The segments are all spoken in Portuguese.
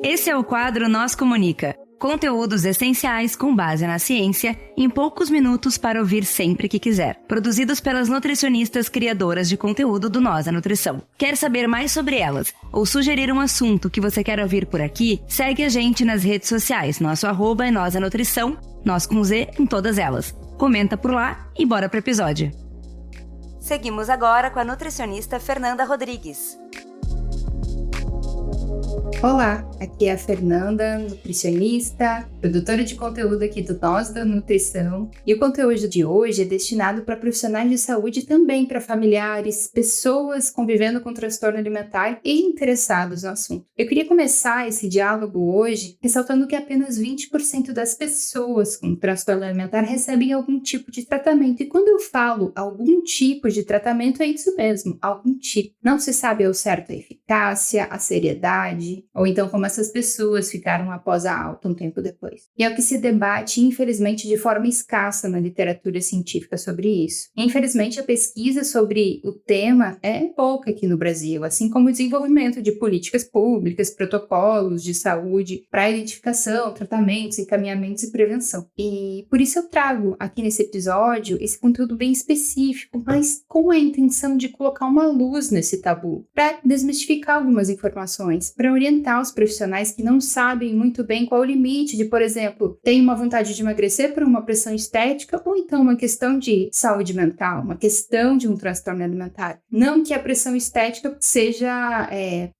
Esse é o quadro Nós Comunica. Conteúdos essenciais com base na ciência, em poucos minutos para ouvir sempre que quiser. Produzidos pelas nutricionistas criadoras de conteúdo do Nós a Nutrição. Quer saber mais sobre elas ou sugerir um assunto que você quer ouvir por aqui? Segue a gente nas redes sociais. Nosso @ é Nós a Nutrição, nós com Z em todas elas. Comenta por lá e bora pro episódio. Seguimos agora com a nutricionista Fernanda Rodrigues. Olá, aqui é a Fernanda, nutricionista, produtora de conteúdo aqui do Nós da Nutrição. E o conteúdo de hoje é destinado para profissionais de saúde e também para familiares, pessoas convivendo com transtorno alimentar e interessados no assunto. Eu queria começar esse diálogo hoje ressaltando que apenas 20% das pessoas com transtorno alimentar recebem algum tipo de tratamento. E quando eu falo algum tipo de tratamento, é isso mesmo, algum tipo. Não se sabe ao certo a eficácia, a seriedade, ou então como essas pessoas ficaram após a alta um tempo depois. E é o que se debate, infelizmente, de forma escassa na literatura científica sobre isso. Infelizmente, a pesquisa sobre o tema é pouca aqui no Brasil, assim como o desenvolvimento de políticas públicas, protocolos de saúde para identificação, tratamentos, encaminhamentos e prevenção. E por isso eu trago aqui nesse episódio esse conteúdo bem específico, mas com a intenção de colocar uma luz nesse tabu, para desmistificar algumas informações, para orientar os profissionais que não sabem muito bem qual o limite de, por exemplo, tem uma vontade de emagrecer por uma pressão estética ou então uma questão de saúde mental, uma questão de um transtorno alimentar. Não que a pressão estética seja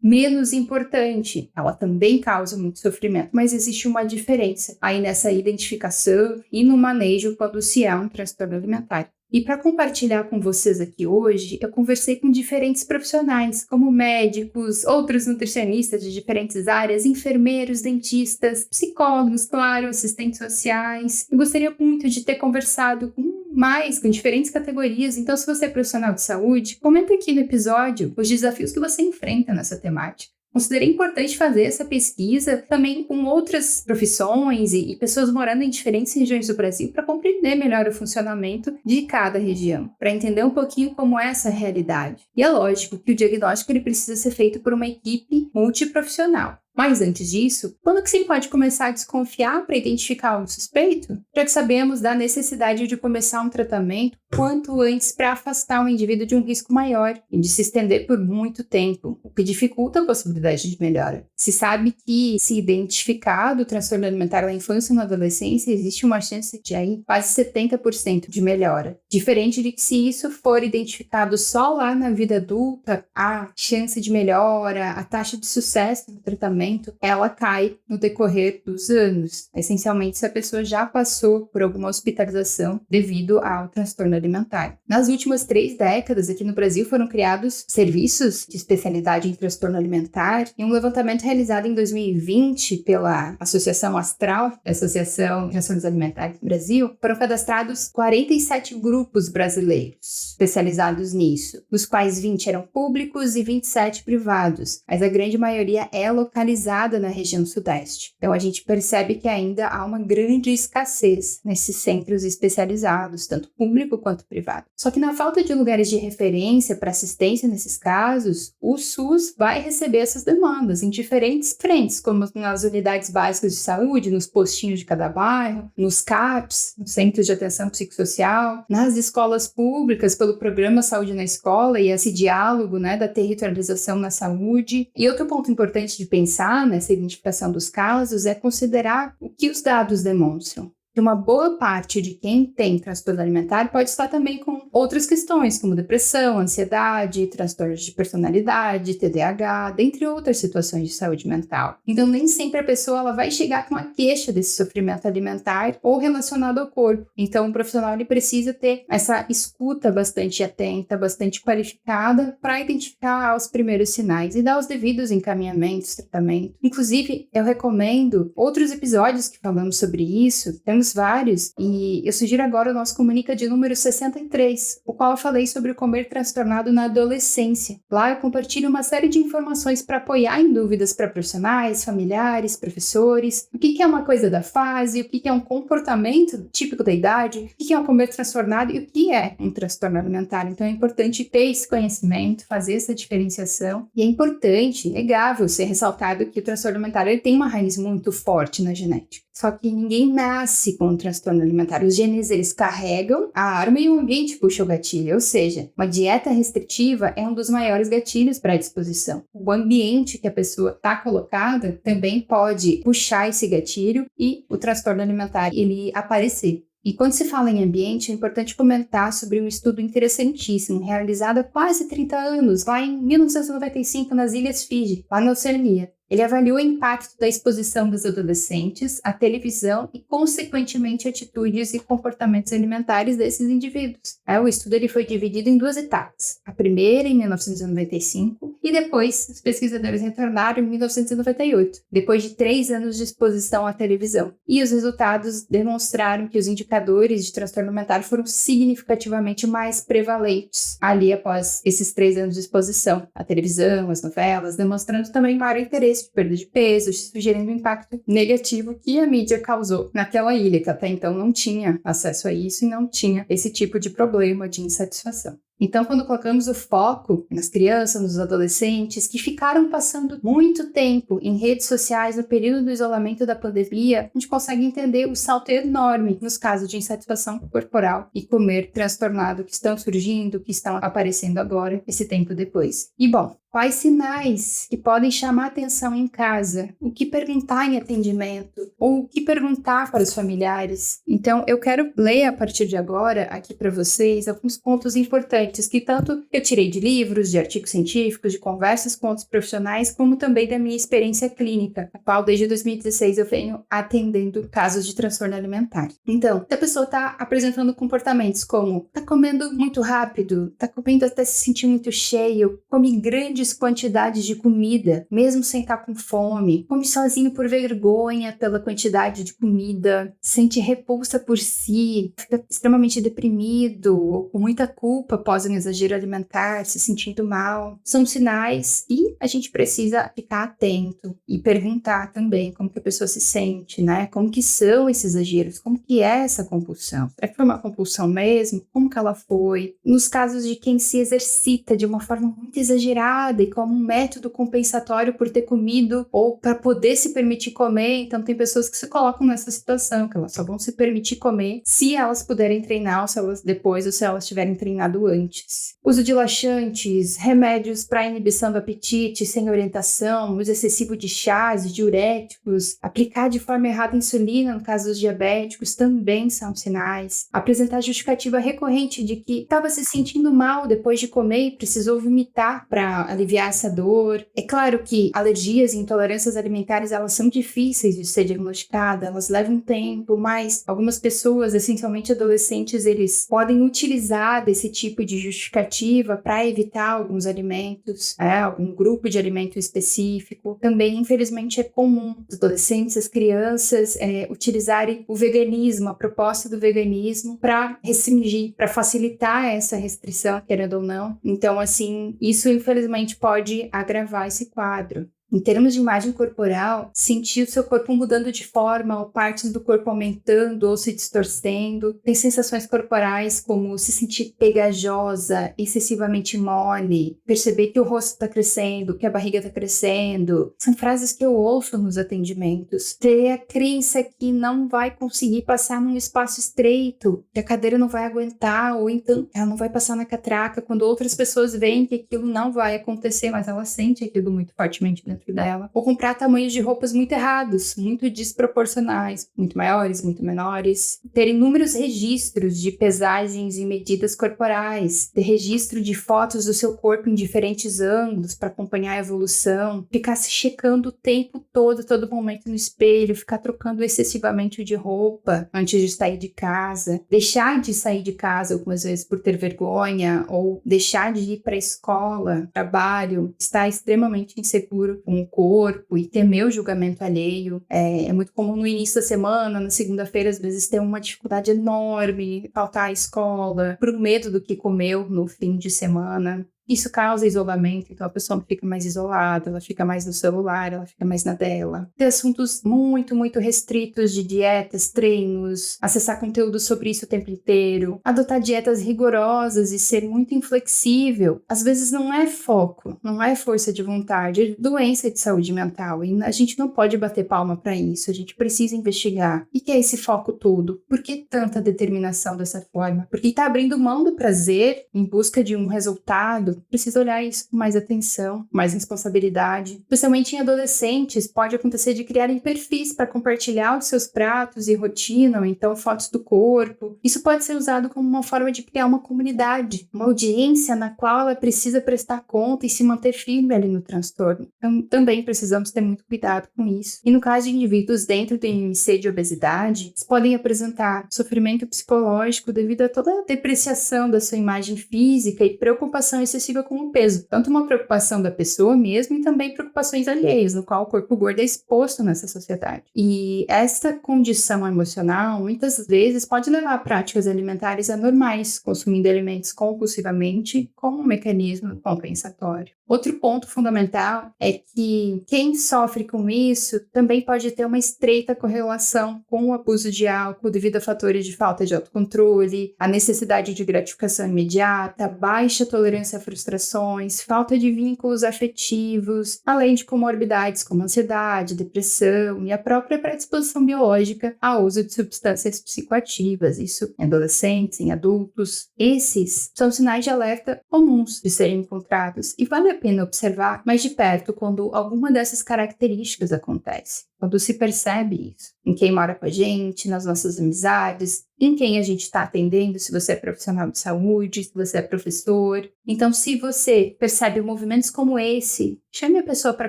menos importante, ela também causa muito sofrimento, mas existe uma diferença aí nessa identificação e no manejo quando se é um transtorno alimentar. E para compartilhar com vocês aqui hoje, eu conversei com diferentes profissionais, como médicos, outros nutricionistas de diferentes áreas, enfermeiros, dentistas, psicólogos, claro, assistentes sociais. Eu gostaria muito de ter conversado com diferentes categorias. Então, se você é profissional de saúde, comenta aqui no episódio os desafios que você enfrenta nessa temática. Considerei importante fazer essa pesquisa também com outras profissões e pessoas morando em diferentes regiões do Brasil para compreender melhor o funcionamento de cada região, para entender um pouquinho como é essa realidade. E é lógico que o diagnóstico ele precisa ser feito por uma equipe multiprofissional. Mas antes disso, quando que você pode começar a desconfiar para identificar um suspeito? Já que sabemos da necessidade de começar um tratamento quanto antes para afastar o indivíduo de um risco maior e de se estender por muito tempo, o que dificulta a possibilidade de melhora. Se sabe que, se identificado o transtorno alimentar na infância ou na adolescência, existe uma chance de aí quase 70% de melhora. Diferente de que se isso for identificado só lá na vida adulta, a chance de melhora, a taxa de sucesso do tratamento, ela cai no decorrer dos anos, essencialmente se a pessoa já passou por alguma hospitalização devido ao transtorno alimentar. Nas últimas 3 décadas, aqui no Brasil, foram criados serviços de especialidade em transtorno alimentar e um levantamento realizado em 2020 pela Associação Astral, Associação de Transtornos Alimentares do Brasil, foram cadastrados 47 grupos brasileiros especializados nisso, dos quais 20 eram públicos e 27 privados, mas a grande maioria é localizada na região sudeste. Então a gente percebe que ainda há uma grande escassez nesses centros especializados, tanto público quanto privado. Só que na falta de lugares de referência para assistência nesses casos, o SUS vai receber essas demandas em diferentes frentes, como nas unidades básicas de saúde, nos postinhos de cada bairro, nos CAPs, nos Centros de Atenção Psicossocial, nas escolas públicas, pelo programa Saúde na Escola e esse diálogo, da territorialização na saúde. E outro ponto importante de pensar nessa identificação dos casos é considerar o que os dados demonstram. Que uma boa parte de quem tem transtorno alimentar pode estar também com outras questões, como depressão, ansiedade, transtornos de personalidade, TDAH, dentre outras situações de saúde mental. Então, nem sempre a pessoa ela vai chegar com a queixa desse sofrimento alimentar ou relacionado ao corpo. Então, o profissional ele precisa ter essa escuta bastante atenta, bastante qualificada para identificar os primeiros sinais e dar os devidos encaminhamentos, tratamento. Inclusive, eu recomendo outros episódios que falamos sobre isso. Temos temos vários, e eu sugiro agora o nosso Comunica de número 63, o qual eu falei sobre o comer transtornado na adolescência. Lá eu compartilho uma série de informações para apoiar em dúvidas para profissionais, familiares, professores, o que é uma coisa da fase, o que é um comportamento típico da idade, o que é um comer transtornado e o que é um transtorno alimentar. Então é importante ter esse conhecimento, fazer essa diferenciação, e é importante, legável ser ressaltado que o transtorno alimentar ele tem uma raiz muito forte na genética. Só que ninguém nasce com um transtorno alimentar. Os genes, eles carregam a arma e o ambiente puxa o gatilho. Ou seja, uma dieta restritiva é um dos maiores gatilhos para a disposição. O ambiente que a pessoa está colocada também pode puxar esse gatilho e o transtorno alimentar ele aparecer. E quando se fala em ambiente, é importante comentar sobre um estudo interessantíssimo, realizado há quase 30 anos, lá em 1995, nas Ilhas Fiji, lá na Oceania. Ele avaliou o impacto da exposição dos adolescentes à televisão e, consequentemente, atitudes e comportamentos alimentares desses indivíduos. O estudo ele foi dividido em 2 etapas. A primeira, em 1995, e depois os pesquisadores retornaram em 1998, depois de 3 anos de exposição à televisão. E os resultados demonstraram que os indicadores de transtorno alimentar foram significativamente mais prevalentes ali após esses 3 anos de exposição à televisão, às novelas, demonstrando também maior interesse de perda de peso, sugerindo o impacto negativo que a mídia causou naquela ilha, que até então não tinha acesso a isso e não tinha esse tipo de problema de insatisfação. Então, quando colocamos o foco nas crianças, nos adolescentes, que ficaram passando muito tempo em redes sociais no período do isolamento da pandemia, a gente consegue entender o salto enorme nos casos de insatisfação corporal e comer transtornado que estão surgindo, que estão aparecendo agora, esse tempo depois. E bom, quais sinais que podem chamar atenção em casa? O que perguntar em atendimento? Ou o que perguntar para os familiares? Então, eu quero ler a partir de agora aqui para vocês alguns pontos importantes que tanto eu tirei de livros, de artigos científicos, de conversas com outros profissionais, como também da minha experiência clínica, a qual desde 2016 eu venho atendendo casos de transtorno alimentar. Então, se a pessoa está apresentando comportamentos como está comendo muito rápido, está comendo até se sentir muito cheio, come grandes quantidades de comida, mesmo sem estar com fome, come sozinho por vergonha pela quantidade de comida, sente repulsa por si, fica extremamente deprimido ou com muita culpa após um exagero alimentar, se sentindo mal, são sinais e a gente precisa ficar atento e perguntar também como que a pessoa se sente, né? Como que são esses exageros? Como que é essa compulsão? Será que foi uma compulsão mesmo? Como que ela foi? Nos casos de quem se exercita de uma forma muito exagerada e como um método compensatório por ter comido ou para poder se permitir comer, então tem pessoas que se colocam nessa situação, que elas só vão se permitir comer se elas puderem treinar ou se elas depois ou se elas tiverem treinado antes. Uso de laxantes, remédios para inibição do apetite sem orientação, uso excessivo de chás, diuréticos, aplicar de forma errada insulina no caso dos diabéticos também são sinais. Apresentar justificativa recorrente de que estava se sentindo mal depois de comer e precisou vomitar para aliviar essa dor. É claro que alergias e intolerâncias alimentares elas são difíceis de ser diagnosticadas, elas levam tempo, mas algumas pessoas, essencialmente adolescentes, eles podem utilizar desse tipo de justificativa para evitar alguns alimentos, algum grupo de alimento específico. Também, infelizmente, é comum os adolescentes, as crianças utilizarem o veganismo, a proposta do veganismo para restringir, para facilitar essa restrição, querendo ou não. Então, assim, isso infelizmente pode agravar esse quadro. Em termos de imagem corporal, sentir o seu corpo mudando de forma ou partes do corpo aumentando ou se distorcendo. Tem sensações corporais como se sentir pegajosa, excessivamente mole, perceber que o rosto está crescendo, que a barriga está crescendo. São frases que eu ouço nos atendimentos. Ter a crença que não vai conseguir passar num espaço estreito, que a cadeira não vai aguentar, ou então ela não vai passar na catraca, quando outras pessoas veem que aquilo não vai acontecer, mas ela sente aquilo muito fortemente dentro dela, ou comprar tamanhos de roupas muito errados, muito desproporcionais, muito maiores, muito menores, ter inúmeros registros de pesagens e medidas corporais, ter registro de fotos do seu corpo em diferentes ângulos para acompanhar a evolução, ficar se checando o tempo todo momento no espelho, ficar trocando excessivamente de roupa antes de sair de casa, deixar de sair de casa algumas vezes por ter vergonha, ou deixar de ir para a escola, trabalho, estar extremamente inseguro com o corpo e temer o julgamento alheio. É muito comum no início da semana, na segunda-feira, às vezes ter uma dificuldade enorme, faltar à escola, por medo do que comeu no fim de semana. Isso causa isolamento, então a pessoa fica mais isolada, ela fica mais no celular, ela fica mais na dela. Ter assuntos muito, muito restritos de dietas, treinos, acessar conteúdo sobre isso o tempo inteiro, adotar dietas rigorosas e ser muito inflexível, às vezes não é foco, não é força de vontade, é doença de saúde mental. E a gente não pode bater palma para isso, a gente precisa investigar. O que é esse foco todo? Por que tanta determinação dessa forma? Porque está abrindo mão do prazer em busca de um resultado. Precisa olhar isso com mais atenção, mais responsabilidade. Especialmente em adolescentes, pode acontecer de criarem perfis para compartilhar os seus pratos e rotina, ou então fotos do corpo. Isso pode ser usado como uma forma de criar uma comunidade, uma audiência na qual ela precisa prestar conta e se manter firme ali no transtorno. Então, também precisamos ter muito cuidado com isso. E no caso de indivíduos dentro do IMC de obesidade, eles podem apresentar sofrimento psicológico devido a toda a depreciação da sua imagem física e preocupação excessiva com o peso. Tanto uma preocupação da pessoa mesmo e também preocupações alheias, no qual o corpo gordo é exposto nessa sociedade. E essa condição emocional, muitas vezes, pode levar a práticas alimentares anormais, consumindo alimentos compulsivamente como um mecanismo compensatório. Outro ponto fundamental é que quem sofre com isso também pode ter uma estreita correlação com o abuso de álcool devido a fatores de falta de autocontrole, a necessidade de gratificação imediata, baixa tolerância a frustrações, falta de vínculos afetivos, além de comorbidades como ansiedade, depressão e a própria predisposição biológica ao uso de substâncias psicoativas, isso em adolescentes, em adultos. Esses são sinais de alerta comuns de serem encontrados e vale a pena observar mais de perto quando alguma dessas características acontece, quando se percebe isso, em quem mora com a gente, nas nossas amizades, em quem a gente está atendendo, se você é profissional de saúde, se você é professor. Então, se você percebe movimentos como esse, chame a pessoa para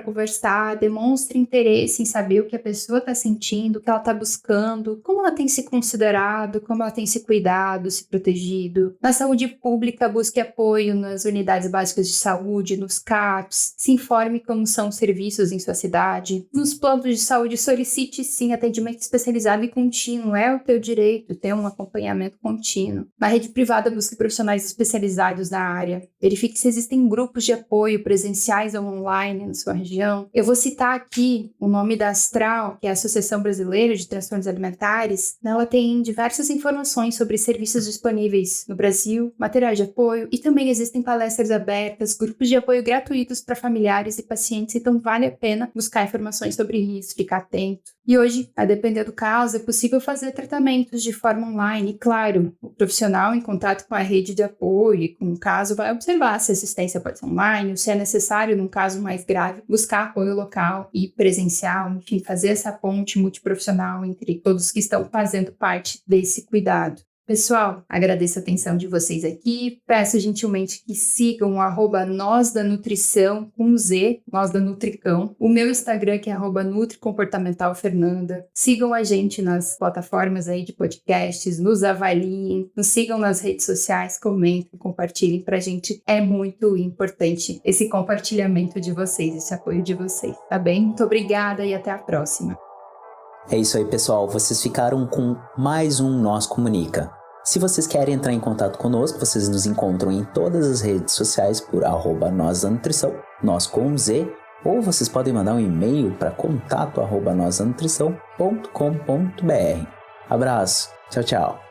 conversar, demonstre interesse em saber o que a pessoa está sentindo, o que ela está buscando, como ela tem se considerado, como ela tem se cuidado, se protegido. Na saúde pública, busque apoio nas unidades básicas de saúde, nos CAPs, se informe como são os serviços em sua cidade. Nos planos de saúde, solicite sim atendimento especializado e contínuo, é o teu direito, ter um acompanhamento contínuo. Na rede privada, busque profissionais especializados na área. Verifique se existem grupos de apoio presenciais ou online na sua região. Eu vou citar aqui o nome da Astral, que é a Associação Brasileira de Transtornos Alimentares. Ela tem diversas informações sobre serviços disponíveis no Brasil, materiais de apoio e também existem palestras abertas, grupos de apoio gratuitos para familiares e pacientes, então vale a pena buscar informações sobre isso, ficar atento. E hoje, a depender do caso, é possível fazer tratamentos de forma online. E claro, o profissional em contato com a rede de apoio e com o caso vai observar se a assistência pode ser online ou se é necessário, num caso mais grave, buscar apoio local e presencial, enfim, fazer essa ponte multiprofissional entre todos que estão fazendo parte desse cuidado. Pessoal, agradeço a atenção de vocês aqui, peço gentilmente que sigam o @nozdanutrição com Z, Nós da Nutricão, o meu Instagram que é @nutricomportamentalfernanda. Sigam a gente nas plataformas aí de podcasts, nos avaliem, nos sigam nas redes sociais, comentem, compartilhem, pra gente é muito importante esse compartilhamento de vocês, esse apoio de vocês, tá bem? Muito obrigada e até a próxima. É isso aí, pessoal, vocês ficaram com mais um Nós Comunica. Se vocês querem entrar em contato conosco, vocês nos encontram em todas as redes sociais por @nozdanutrição, nós com Z, ou vocês podem mandar um e-mail para contato@nozdanutrição.com.br. Abraço, tchau, tchau.